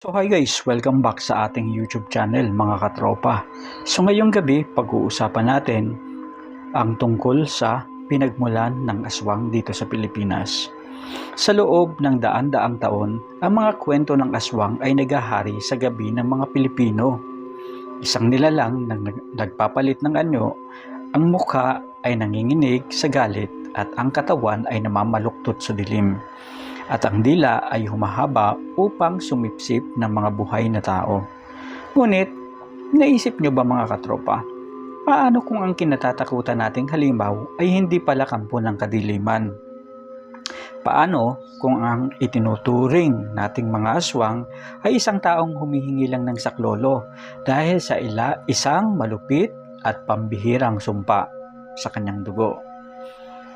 So hi guys, welcome back sa ating YouTube channel mga katropa. So ngayong gabi, pag-uusapan natin ang tungkol sa pinagmulan ng aswang dito sa Pilipinas. Sa loob ng daan-daang taon, ang mga kwento ng aswang ay nagahari sa gabi ng mga Pilipino. Isang nilalang na nagpapalit ng anyo, ang mukha ay nanginginig sa galit at ang katawan ay namamaluktot sa dilim. At ang dila ay humahaba upang sumipsip ng mga buhay na tao. Ngunit, naisip nyo ba mga katropa, paano kung ang kinatatakutan nating halimaw ay hindi pala kampo ng kadiliman? Paano kung ang itinuturing nating mga aswang ay isang taong humihingi lang ng saklolo dahil sa isang malupit at pambihirang sumpa sa kanyang dugo?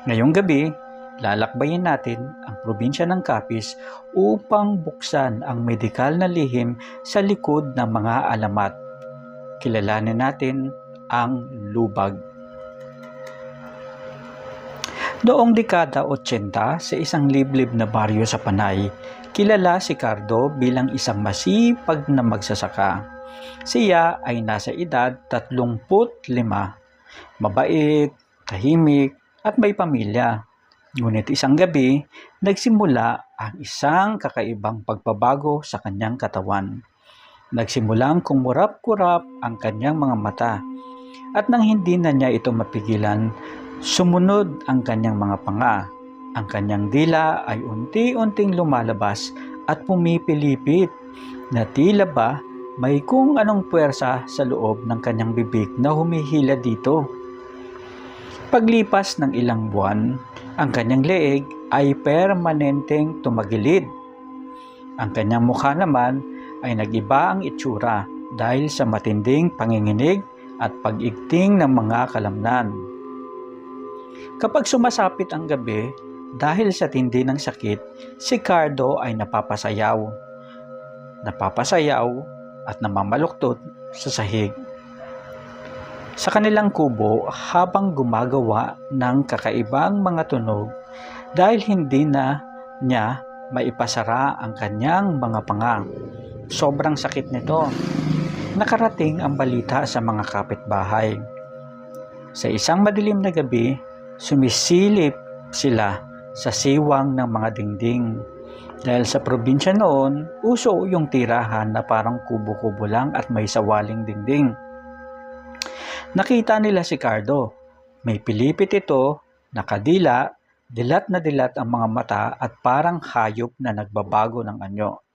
Ngayong gabi, lalakbayin natin ang probinsya ng Capiz upang buksan ang medikal na lihim sa likod ng mga alamat. Kilalanin natin ang lubag. Noong dekada 80 sa isang liblib na baryo sa Panay, kilala si Cardo bilang isang masipag na magsasaka. Siya ay nasa edad 35, mabait, tahimik at may pamilya. Ngunit isang gabi, nagsimula ang isang kakaibang pagbabago sa kanyang katawan. Nagsimulang kumurap-kurap ang kanyang mga mata at nang hindi na niya ito mapigilan, sumunod ang kanyang mga panga. Ang kanyang dila ay unti-unting lumalabas at pumipilipit na tila ba may kung anong puwersa sa loob ng kanyang bibig na humihila dito. Paglipas ng ilang buwan, ang kanyang leeg ay permanenteng tumagilid. Ang kanyang mukha naman ay nag-iba ang itsura dahil sa matinding panginginig at pag-igting ng mga kalamnan. Kapag sumasapit ang gabi, dahil sa tindi ng sakit, si Cardo ay napapasayaw at namamaluktot sa sahig. Sa kanilang kubo habang gumagawa ng kakaibang mga tunog dahil hindi na niya maipasara ang kanyang mga panga. Sobrang sakit nito. Nakarating ang balita sa mga kapitbahay. Sa isang madilim na gabi, sumisilip sila sa siwang ng mga dingding. Dahil sa probinsya noon, uso yung tirahan na parang kubo-kubo lang at may sawaling dingding. Nakita nila si Cardo. May pilipit ito, nakadila, dilat na dilat ang mga mata at parang hayop na nagbabago ng anyo.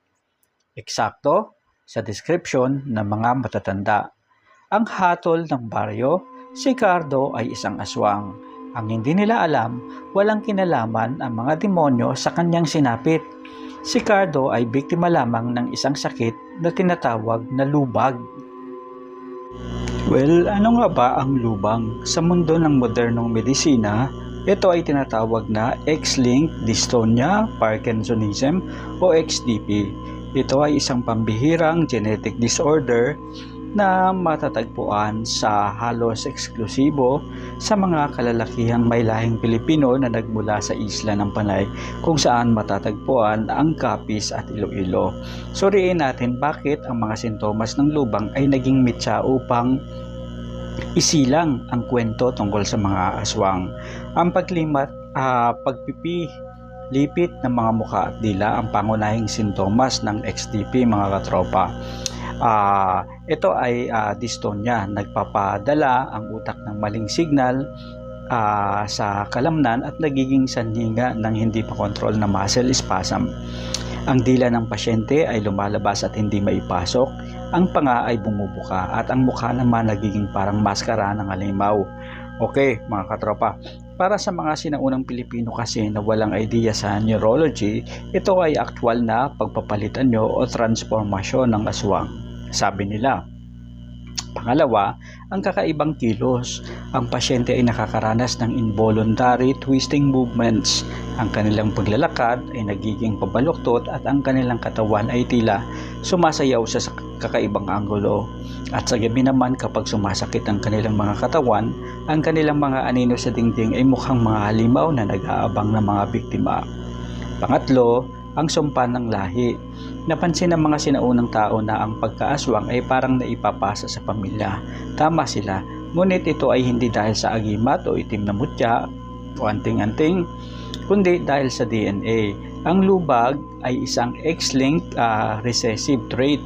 Eksakto sa description ng mga matatanda. Ang hatol ng baryo, si Cardo ay isang aswang. Ang hindi nila alam, walang kinalaman ang mga demonyo sa kanyang sinapit. Si Cardo ay biktima lamang ng isang sakit na tinatawag na lubag. Well, ano nga ba ang lubang? Sa mundo ng modernong medisina, ito ay tinatawag na X-linked dystonia Parkinsonism o XDP. Ito ay isang pambihirang genetic disorder na matatagpuan sa halos eksklusibo sa mga kalalakihang may lahing Pilipino na nagmula sa isla ng Panay kung saan matatagpuan ang Capiz at Iloilo. Suriin natin bakit ang mga sintomas ng lubang ay naging mitsa upang isilang ang kwento tungkol sa mga aswang. Ang pagpipilipit ng mga mukha at dila ang pangunahing sintomas ng XDP mga katropa. Ito ay dystonia. Nagpapadala ang utak ng maling signal sa kalamnan at nagiging sanhi ng hindi pa kontrol na muscle spasm. Ang dila ng pasyente ay lumalabas at hindi maipasok, ang panga ay bumubuka at ang mukha naman nagiging parang maskara ng halimaw. Okay mga katropa, para sa mga sinaunang Pilipino kasi na walang idea sa neurology, ito ay aktwal na pagpapalitan nyo o transformasyon ng aswang, sabi nila. Pangalawa, ang kakaibang kilos. Ang pasyente ay nakakaranas ng involuntary twisting movements. Ang kanilang paglalakad ay nagiging pabaluktot at ang kanilang katawan ay tila sumasayaw sa kakaibang anggulo. At sa gabi naman kapag sumasakit ang kanilang mga katawan, ang kanilang mga anino sa dingding ay mukhang mga halimaw na nag-aabang ng mga biktima. Pangatlo, ang sumpa ng lahi. Napansin ng mga sinaunang tao na ang pagkaaswang ay parang naipapasa sa pamilya. Tama sila, ngunit ito ay hindi dahil sa agimat o itim na mutya o anting-anting, kundi dahil sa DNA. Ang lubag ay isang X-linked recessive trait.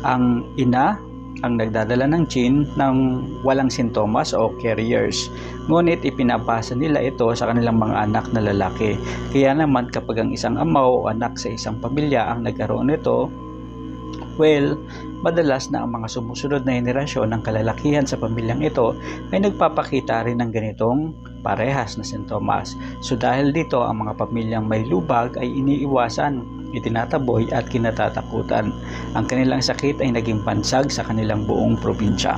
Ang ina ang nagdadala ng gene ng walang sintomas o carriers. Ngunit ipinapasa nila ito sa kanilang mga anak na lalaki. Kaya naman kapag ang isang ama o anak sa isang pamilya ang nagkaroon nito, madalas na ang mga sumusunod na henerasyon ng kalalakihan sa pamilyang ito ay nagpapakita rin ng ganitong parehas na sintomas. So dahil dito, ang mga pamilyang may lubag ay iniiwasan, itinataboy at kinatatakutan. Ang kanilang sakit ay naging pansag sa kanilang buong probinsya.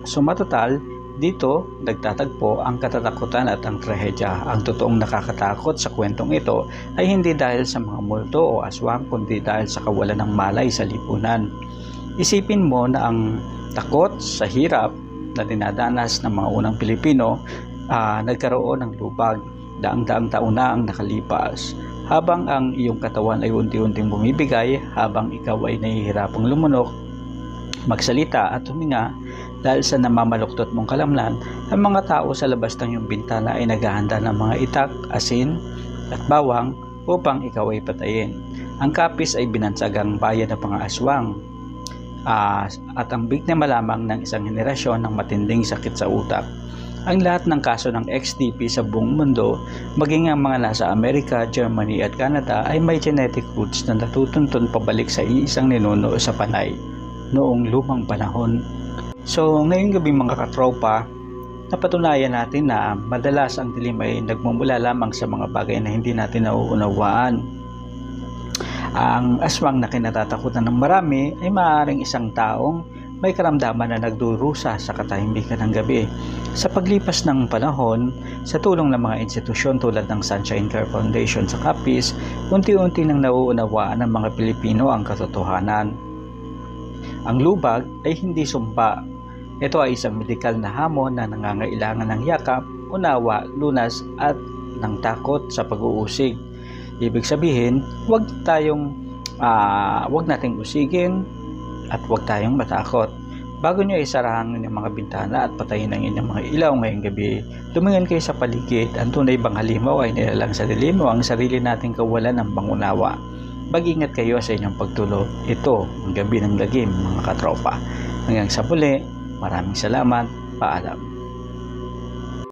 So matotal, dito nagtatagpo ang katatakutan at ang trahedya. Ang totoong nakakatakot sa kwentong ito ay hindi dahil sa mga multo o aswang, kundi dahil sa kawalan ng malay sa lipunan. Isipin mo na ang takot sa hirap na dinadanas ng mga unang Pilipino nagkaroon ng lubag. Daang-daang taon na ang nakalipas. Habang ang iyong katawan ay unti-unting bumibigay, habang ikaw ay nahihirapang lumunok, magsalita at huminga dahil sa namamaluktot mong kalamnan, ang mga tao sa labas ng iyong bintana ay naghahanda ng mga itak, asin at bawang upang ikaw ay patayin. Ang Capiz ay binansagang bayan ng mga aswang at ang biktima lamang ng isang henerasyon ng matinding sakit sa utak. Ang lahat ng kaso ng XDP sa buong mundo, maging ang mga nasa Amerika, Germany at Canada ay may genetic roots na natutuntun pabalik sa iisang ninuno sa panay noong lumang panahon. So ngayong gabi mga katropa, napatunayan natin na madalas ang dilim ay nagmumula lamang sa mga bagay na hindi natin nauunawaan. Ang aswang na kinatatakutan ng marami ay maaaring isang taong may karamdaman na nagdurusa sa katahimikan ng gabi. Sa paglipas ng panahon, sa tulong ng mga institusyon tulad ng Sunshine Care Foundation sa Capiz, unti-unti nang nauunawaan ng mga Pilipino ang katotohanan. Ang lubag ay hindi sumpa. Ito ay isang medikal na hamon na nangangailangan ng yakap, unawa, lunas at ng takot sa pag-uusig. Ibig sabihin, huwag nating usigin at huwag tayong matakot. Bago nyo isarahan ng mga bintana at patayin ang inyong mga ilaw ngayong gabi, lumingin kayo sa paligid. Ang tunay bang halimaw ay nilalang sa dilim o ang sarili nating kawalan ng pangunawa? Mag-ingat kayo sa inyong pagtulog. Ito ang gabi ng lagim mga katropa. Hanggang sa muli, maraming salamat. Paalam.